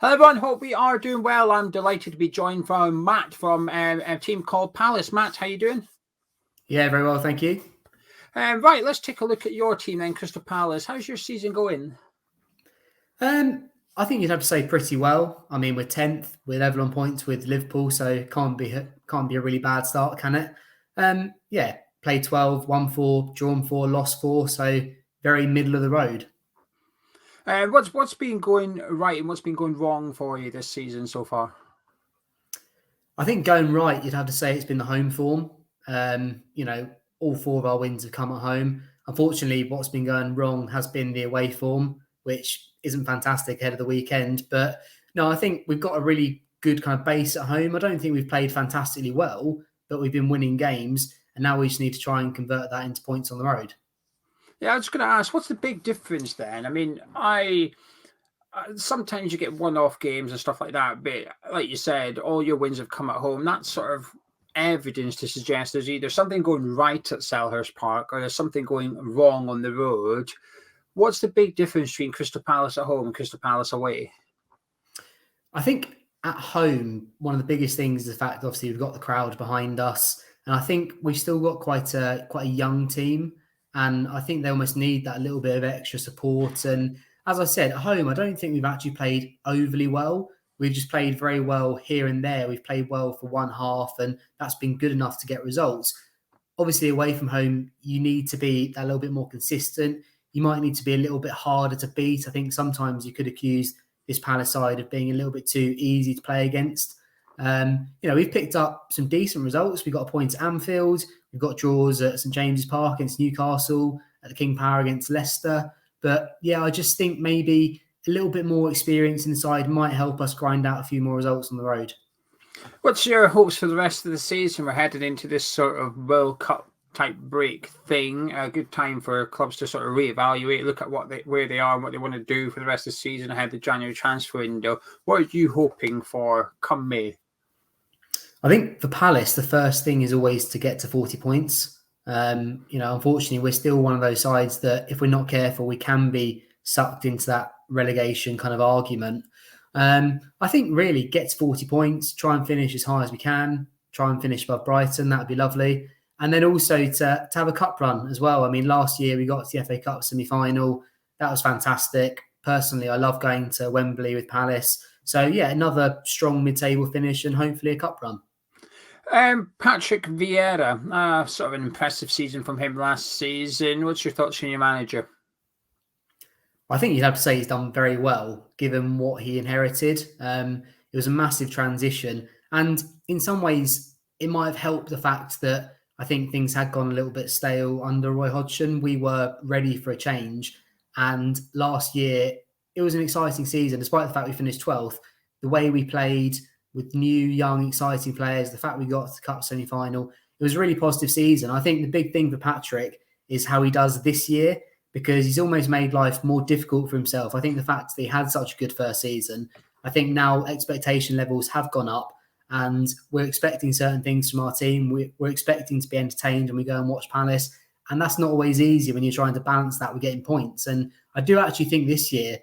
Hello everyone, hope we are doing well. I'm delighted to be joined from Matt from a team called Palace. Matt, how you doing? Yeah, very well, thank you. Right, let's take a look at your team then, Crystal Palace. How's your season going? I think you'd have to say pretty well. I mean, we're 10th, we're level on points with Liverpool, so can't be a really bad start, can it? Yeah, played 12, won 4, drawn 4, lost 4, so very middle of the road. What's been going right and what's been going wrong for you this season so far? I think going right, you'd have to say it's been the home form. All 4 of our wins have come at home. Unfortunately, what's been going wrong has been the away form, which isn't fantastic ahead of the weekend. But no, I think we've got a really good kind of base at home. I don't think we've played fantastically well, but we've been winning games. And now we just need to try and convert that into points on the road. Yeah, I was going to ask, what's the big difference then? I mean, sometimes you get one-off games and stuff like that, but like you said, all your wins have come at home. That's sort of evidence to suggest there's either something going right at Selhurst Park or there's something going wrong on the road. What's the big difference between Crystal Palace at home and Crystal Palace away? I think at home, one of the biggest things is the fact, obviously, we've got the crowd behind us. And I think we've still got quite a young team. And I think they almost need that little bit of extra support. And as I said, at home, I don't think we've actually played overly well. We've just played very well here and there. We've played well for one half, and that's been good enough to get results. Obviously, away from home, you need to be that little bit more consistent. You might need to be a little bit harder to beat. I think sometimes you could accuse this Palace side of being a little bit too easy to play against. We've picked up some decent results. We've got a point at Anfield. We've got draws at St James's Park against Newcastle, at the King Power against Leicester. But yeah, I just think maybe a little bit more experience inside might help us grind out a few more results on the road. What's your hopes for the rest of the season? We're headed into this sort of World Cup type break thing. A good time for clubs to sort of reevaluate, look at where they are and what they want to do for the rest of the season ahead of the January transfer window. What are you hoping for come May? I think for Palace, the first thing is always to get to 40 points. Unfortunately, we're still one of those sides that if we're not careful, we can be sucked into that relegation kind of argument. I think really get to 40 points, try and finish as high as we can, try and finish above Brighton. That would be lovely. And then also to have a cup run as well. I mean, last year we got to the FA Cup semi-final. That was fantastic. Personally, I love going to Wembley with Palace. So, yeah, another strong mid-table finish and hopefully a cup run. Patrick Vieira, sort of an impressive season from him last season. What's your thoughts on your manager? I think you'd have to say he's done very well, given what he inherited. It was a massive transition. And in some ways, it might have helped the fact that I think things had gone a little bit stale under Roy Hodgson. We were ready for a change. And last year, it was an exciting season, despite the fact we finished 12th. The way we played with new, young, exciting players, the fact we got to the Cup semi-final, it was a really positive season. I think the big thing for Patrick is how he does this year, because he's almost made life more difficult for himself. I think the fact that he had such a good first season, I think now expectation levels have gone up and we're expecting certain things from our team. We're expecting to be entertained when we go and watch Palace. And that's not always easy when you're trying to balance that with getting points. And I do actually think this year,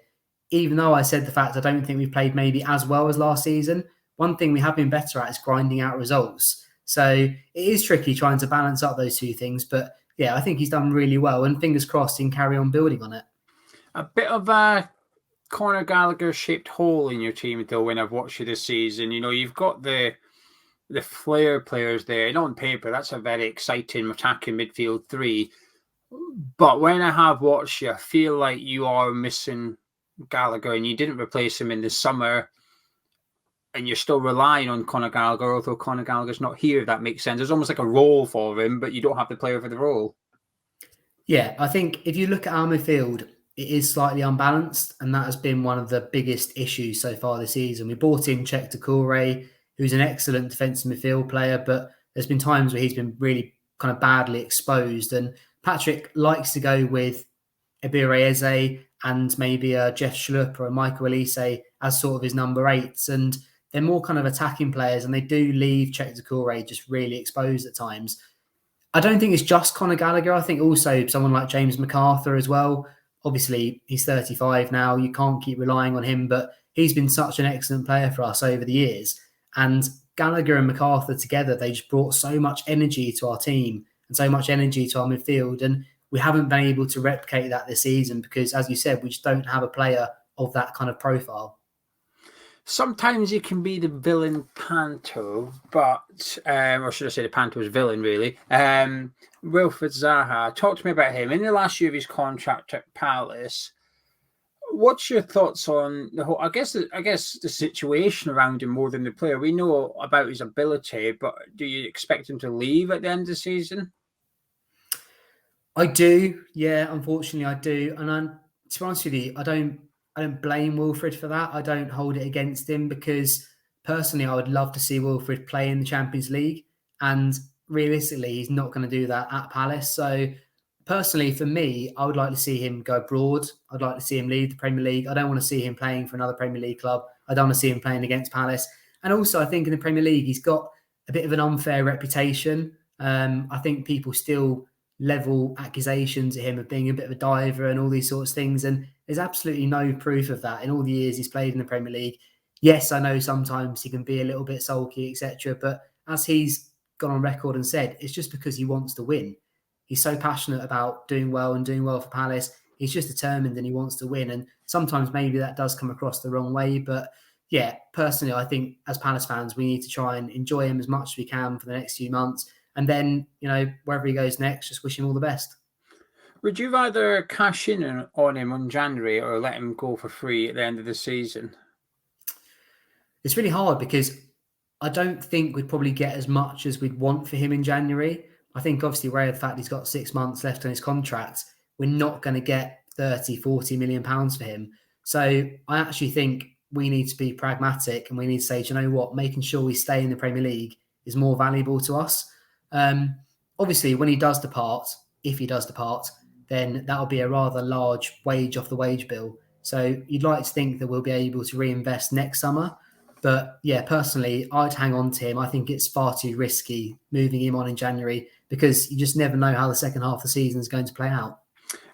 even though I said the fact I don't think we've played maybe as well as last season, one thing we have been better at is grinding out results. So it is tricky trying to balance up those two things. But yeah, I think he's done really well. And fingers crossed he can carry on building on it. A bit of a Conor Gallagher-shaped hole in your team, though, when I've watched you this season. You know, you've got the flair players there. And on paper, that's a very exciting attacking midfield three. But when I have watched you, I feel like you are missing Gallagher and you didn't replace him in the summer. And you're still relying on Conor Gallagher, although Conor Gallagher's not here, if that makes sense. There's almost like a role for him, but you don't have the player for the role. Yeah, I think if you look at our midfield, it is slightly unbalanced, and that has been one of the biggest issues so far this season. We brought in WHUCRY, who's an excellent defensive midfield player, but there's been times where he's been really kind of badly exposed. And Patrick likes to go with Ebere Eze and maybe a Jeff Schlupp or a Michael Elise as sort of his number 8s. And they're more kind of attacking players, and they do leave WHUCRY just really exposed at times. I don't think it's just Conor Gallagher. I think also someone like James MacArthur as well. Obviously, he's 35 now. You can't keep relying on him, but he's been such an excellent player for us over the years. And Gallagher and MacArthur together, they just brought so much energy to our team and so much energy to our midfield. And we haven't been able to replicate that this season because, as you said, we just don't have a player of that kind of profile. Sometimes he can be the villain Panto, but, or should I say the Panto's villain, really. Wilfried Zaha, talk to me about him. In the last year of his contract at Palace, what's your thoughts on the whole? I guess the situation around him more than the player. We know about his ability, but do you expect him to leave at the end of the season? I do, yeah. Unfortunately, I do, and to be honest with you, I don't blame Wilfried for that. I don't hold it against him because personally, I would love to see Wilfried play in the Champions League, and realistically, he's not going to do that at Palace. So personally, for me, I would like to see him go abroad. I'd like to see him lead the Premier League. I don't want to see him playing for another Premier League club. I don't want to see him playing against Palace. And also, I think in the Premier League, he's got a bit of an unfair reputation. I think people still level accusations at him of being a bit of a diver and all these sorts of things. And there's absolutely no proof of that in all the years he's played in the Premier League. Yes, I know sometimes he can be a little bit sulky, etc. But as he's gone on record and said, it's just because he wants to win. He's so passionate about doing well and doing well for Palace. He's just determined and he wants to win. And sometimes maybe that does come across the wrong way. But yeah, personally, I think as Palace fans, we need to try and enjoy him as much as we can for the next few months. And then, wherever he goes next, just wish him all the best. Would you rather cash in on him on January or let him go for free at the end of the season? It's really hard because I don't think we'd probably get as much as we'd want for him in January. I think obviously aware of the fact he's got 6 months left on his contract, we're not going to get 30, 40 million pounds for him. So I actually think we need to be pragmatic and we need to say, do you know what, making sure we stay in the Premier League is more valuable to us. Obviously, when he does depart, if he does depart, then that'll be a rather large wage off the wage bill. So you'd like to think that we'll be able to reinvest next summer. But yeah, personally, I'd hang on to him. I think it's far too risky moving him on in January because you just never know how the second half of the season is going to play out.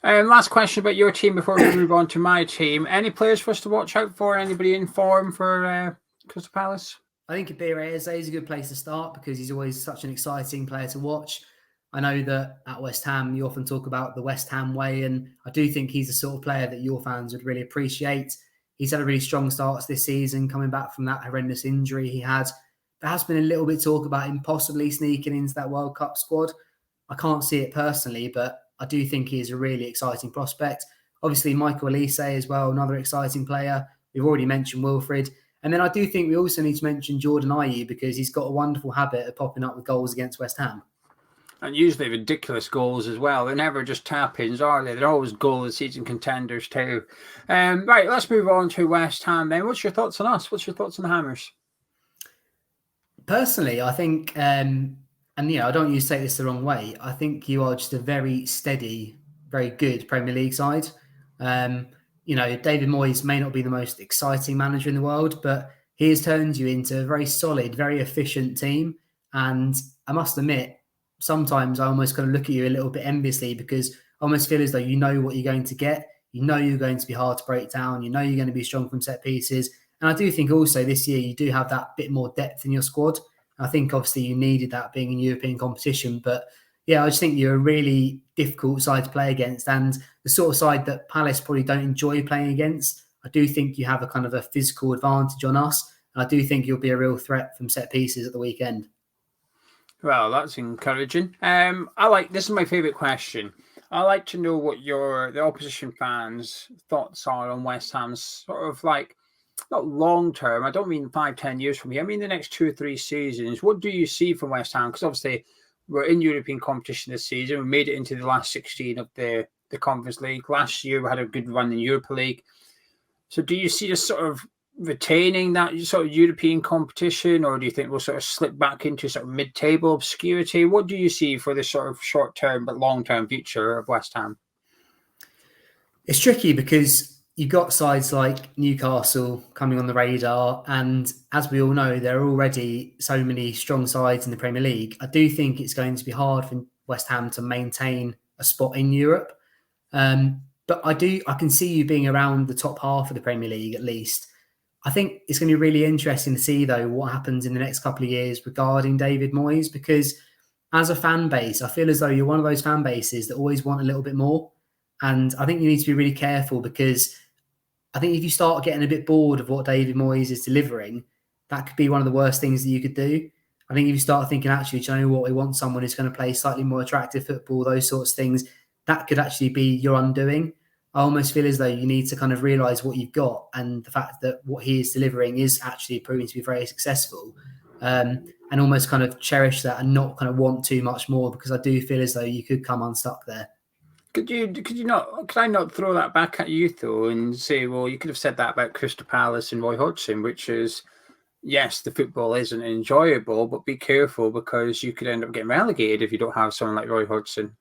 Last question about your team before we move on to my team. Any players for us to watch out for? Anybody in form for Crystal Palace? I think Eze is a good place to start because he's always such an exciting player to watch. I know that at West Ham, you often talk about the West Ham way, and I do think he's the sort of player that your fans would really appreciate. He's had a really strong start this season, coming back from that horrendous injury he had. There has been a little bit of talk about him possibly sneaking into that World Cup squad. I can't see it personally, but I do think he is a really exciting prospect. Obviously, Michael Olise as well, another exciting player. We've already mentioned Wilfried. And then I do think we also need to mention Jordan Ayew because he's got a wonderful habit of popping up with goals against West Ham. And usually ridiculous goals as well. They're never just tap-ins, are they? They're always goal of the season contenders too. Right, let's move on to West Ham then. What's your thoughts on us? What's your thoughts on the Hammers? Personally, I think, and I don't want you to take this the wrong way, I think you are just a very steady, very good Premier League side. David Moyes may not be the most exciting manager in the world, but he has turned you into a very solid, very efficient team. And I must admit, sometimes I almost kind of look at you a little bit enviously because I almost feel as though you know what you're going to get. You know you're going to be hard to break down. You know you're going to be strong from set pieces. And I do think also this year you do have that bit more depth in your squad. I think obviously you needed that being in European competition. But yeah, I just think you're a really difficult side to play against and the sort of side that Palace probably don't enjoy playing against. I do think you have a kind of a physical advantage on us. And I do think you'll be a real threat from set pieces at the weekend. Well, that's encouraging. This is my favourite question. I like to know what the opposition fans' thoughts are on West Ham's sort of like, not long term. I don't mean 5-10 years from here. I mean the next 2 or 3 seasons. What do you see from West Ham? Because obviously we're in European competition this season. We made it into the last 16 of the Conference League. Last year we had a good run in Europa League. So do you see us sort of retaining that sort of European competition, or do you think we'll sort of slip back into sort of mid-table obscurity? What do you see for the sort of short-term but long-term future of West Ham? It's tricky because you've got sides like Newcastle coming on the radar, and as we all know, there are already so many strong sides in the Premier League. I do think it's going to be hard for West Ham to maintain a spot in Europe. But I can see you being around the top half of the Premier League at least. I think it's going to be really interesting to see, though, what happens in the next couple of years regarding David Moyes, because as a fan base, I feel as though you're one of those fan bases that always want a little bit more. And I think you need to be really careful, because I think if you start getting a bit bored of what David Moyes is delivering, that could be one of the worst things that you could do. I think if you start thinking, actually, do you know what, we want someone who's going to play slightly more attractive football, those sorts of things, that could actually be your undoing. I almost feel as though you need to kind of realise what you've got, and the fact that what he is delivering is actually proving to be very successful, and almost kind of cherish that and not kind of want too much more, because I do feel as though you could come unstuck there. Could I not throw that back at you though and say, well, you could have said that about Crystal Palace and Roy Hodgson, which is, yes, the football isn't enjoyable, but be careful because you could end up getting relegated if you don't have someone like Roy Hodgson.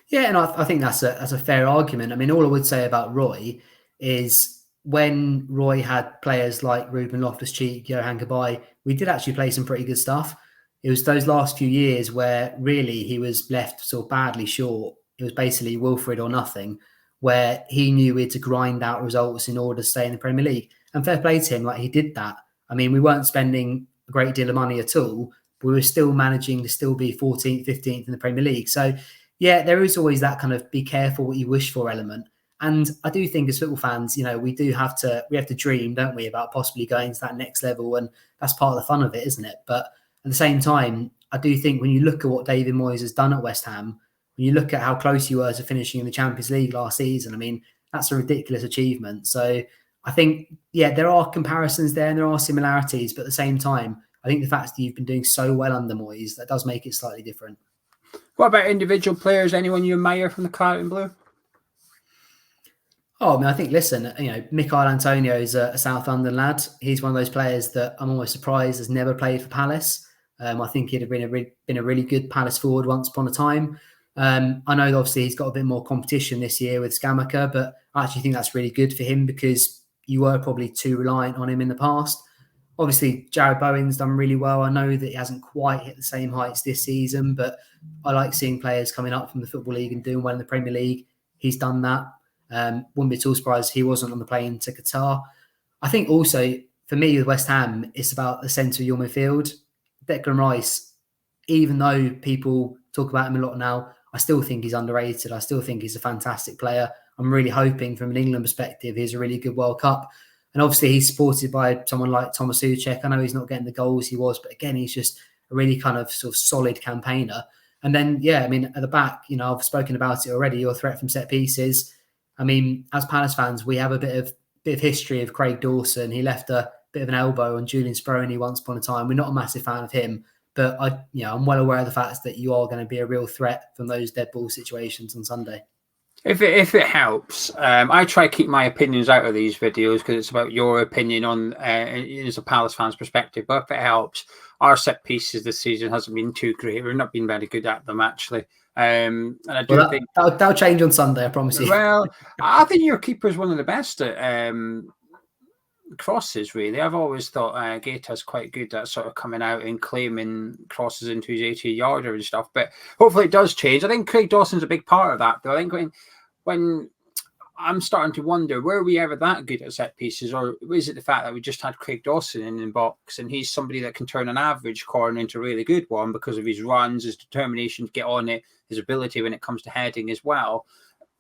Yeah, and I think that's a fair argument. I mean, all I would say about Roy is when Roy had players like Ruben Loftus-Cheek, Johan Cabaye, we did actually play some pretty good stuff. It was those last few years where really he was left so badly short. It was basically Wilfred or nothing, where he knew we had to grind out results in order to stay in the Premier League. And fair play to him, like he did that. I mean, we weren't spending a great deal of money at all, but we were still managing to still be 14th, 15th in the Premier League. So yeah, there is always that kind of be careful what you wish for element. And I do think as football fans, we have to dream, don't we, about possibly going to that next level. And that's part of the fun of it, isn't it? But at the same time, I do think when you look at what David Moyes has done at West Ham, when you look at how close you were to finishing in the Champions League last season, I mean, that's a ridiculous achievement. So I think, yeah, there are comparisons there and there are similarities, but at the same time, I think the fact that you've been doing so well under Moyes, that does make it slightly different. What about individual players? Anyone you admire from the Claret and Blue? Oh, I mean, I think, listen, Michael Antonio is a South London lad. He's one of those players that I'm almost surprised has never played for Palace. I think he'd have been a really good Palace forward once upon a time. I know that obviously he's got a bit more competition this year with Scamacca, but I actually think that's really good for him because you were probably too reliant on him in the past. Obviously, Jared Bowen's done really well. I know that he hasn't quite hit the same heights this season, but I like seeing players coming up from the Football League and doing well in the Premier League. He's done that. Wouldn't be too surprised he wasn't on the plane to Qatar. I think also, for me with West Ham, it's about the centre of your midfield. Declan Rice, even though people talk about him a lot now, I still think he's underrated. I still think he's a fantastic player. I'm really hoping from an England perspective, he's a really good World Cup. And obviously he's supported by someone like Thomas Souček. I know he's not getting the goals he was, but again, he's just a really kind of sort of solid campaigner. And then, yeah, I mean, at the back, I've spoken about it already, your threat from set pieces. I mean, as Palace fans, we have a bit of history of Craig Dawson. He left a bit of an elbow on Julian Speroni once upon a time. We're not a massive fan of him, but I'm well aware of the fact that you are going to be a real threat from those dead ball situations on Sunday. If it helps, I try to keep my opinions out of these videos because it's about your opinion on as a Palace fan's perspective. But if it helps, our set pieces this season hasn't been too great. We've not been very good at them actually. And I do think that'll change on Sunday, I promise you. Well, I think your keeper is one of the best at crosses, really. I've always thought Gaeta's quite good at sort of coming out and claiming crosses into his 80-yarder and stuff. But hopefully it does change. I think Craig Dawson's a big part of that, though. I think when I'm starting to wonder, were we ever that good at set pieces, or is it the fact that we just had Craig Dawson in the box and he's somebody that can turn an average corner into a really good one because of his runs, his determination to get on it, his ability when it comes to heading as well.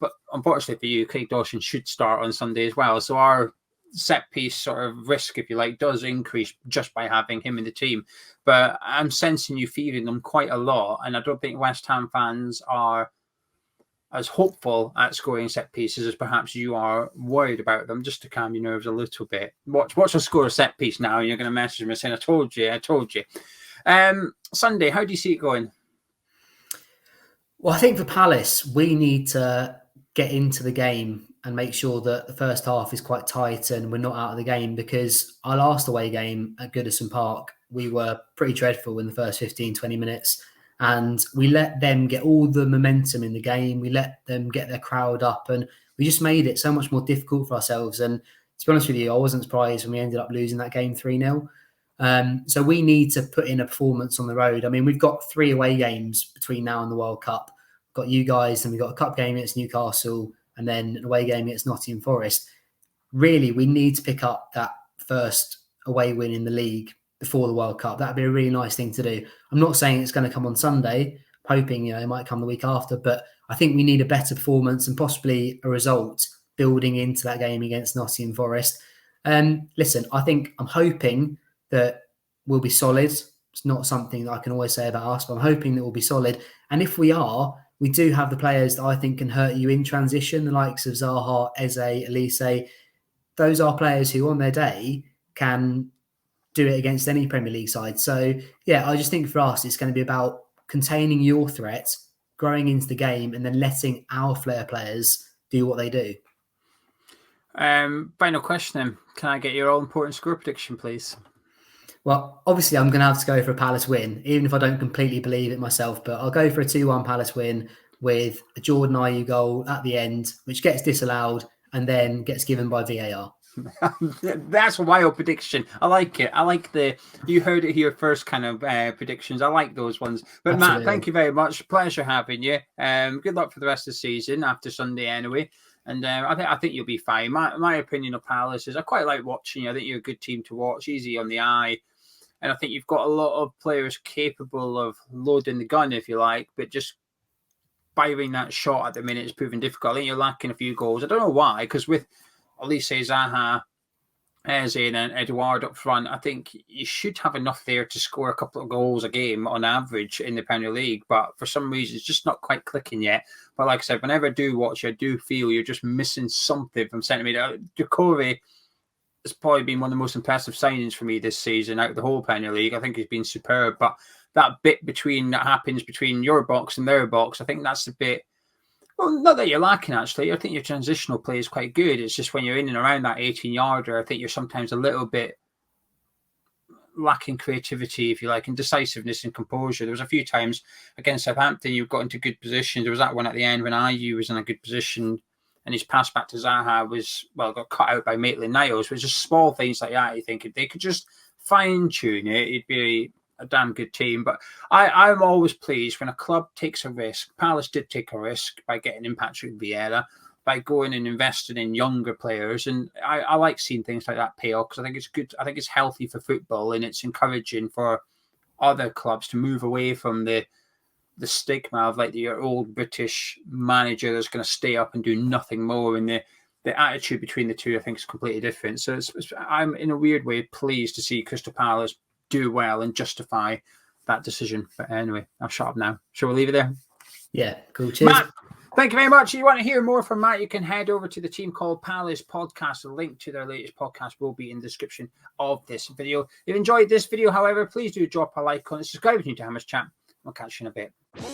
But unfortunately for you, Craig Dawson should start on Sunday as well. So our set piece sort of risk, if you like, does increase just by having him in the team. But I'm sensing you fearing them quite a lot, and I don't think West Ham fans are as hopeful at scoring set pieces as perhaps you are worried about them, just to calm your nerves a little bit. Watch a score a set piece now, and you're going to message me saying, I told you. Sunday, how do you see it going? Well, I think for Palace, we need to get into the game and make sure that the first half is quite tight and we're not out of the game, because our last away game at Goodison Park, we were pretty dreadful in the first 15, 20 minutes. And we let them get all the momentum in the game. We let them get their crowd up, and we just made it so much more difficult for ourselves. And to be honest with you, I wasn't surprised when we ended up losing that game 3-0. So we need to put in a performance on the road. I mean, we've got 3 away games between now and the World Cup. We've got you guys, and we've got a cup game against Newcastle, and then an away game against Nottingham Forest. Really, we need to pick up that first away win in the league before the World Cup. That'd be a really nice thing to do. I'm not saying it's going to come on Sunday, hoping it might come the week after, but I think we need a better performance and possibly a result building into that game against Nottingham Forest. Listen, I'm hoping that we'll be solid. It's not something that I can always say about us, but I'm hoping that we'll be solid. And if we are, we do have the players that I think can hurt you in transition, the likes of Zaha, Eze, Elise. Those are players who on their day can do it against any Premier League side. So, yeah, I just think for us, it's going to be about containing your threat, growing into the game, and then letting our flair players do what they do. Final question then. Can I get your all-important score prediction, please? Well, obviously, I'm going to have to go for a Palace win, even if I don't completely believe it myself. But I'll go for a 2-1 Palace win with a Jordan Ayew goal at the end, which gets disallowed and then gets given by VAR. That's a wild prediction. I like it. I like you heard it here first kind of predictions. I like those ones. But absolutely. Matt, thank you very much. Pleasure having you. Good luck for the rest of the season after Sunday anyway. And I think you'll be fine. My opinion of Palace is I quite like watching you. I think you're a good team to watch, easy on the eye. And I think you've got a lot of players capable of loading the gun, if you like, but just firing that shot at the minute is proving difficult. I think you're lacking a few goals. I don't know why, because with Elise, Zaha, Eze and Edouard up front, I think you should have enough there to score a couple of goals a game on average in the Premier League. But for some reason, it's just not quite clicking yet. But like I said, whenever I do watch you, I do feel you're just missing something from centre mid. WHUCRY has probably been one of the most impressive signings for me this season out of the whole Premier League. I think he's been superb. But that bit that happens between your box and their box, I think that's the bit. Well, not that you're lacking, actually. I think your transitional play is quite good. It's just when you're in and around that 18-yarder, I think you're sometimes a little bit lacking creativity, if you like, and decisiveness and composure. There was a few times against Southampton you got into good position. There was that one at the end when Ayew was in a good position and his pass back to Zaha got cut out by Maitland-Niles. But just small things like that, you think if they could just fine-tune it, it'd be a damn good team. But I'm always pleased when a club takes a risk. Palace did take a risk by getting in Patrick Vieira, by going and investing in younger players. And I like seeing things like that pay off because I think it's good. I think it's healthy for football and it's encouraging for other clubs to move away from the stigma of like your old British manager that's going to stay up and do nothing more. And the attitude between the two, I think, is completely different. So I'm in a weird way pleased to see Crystal Palace do well and justify that decision. But anyway, I'll shut up now. Shall we leave it there? Yeah, cool. Cheers. Matt, thank you very much. If you want to hear more from Matt, you can head over to the Team Called Palace podcast. The link to their latest podcast will be in the description of this video. If you enjoyed this video, however, please do drop a like on it. Subscribe if you're new to Hammers Chat. I'll catch you in a bit.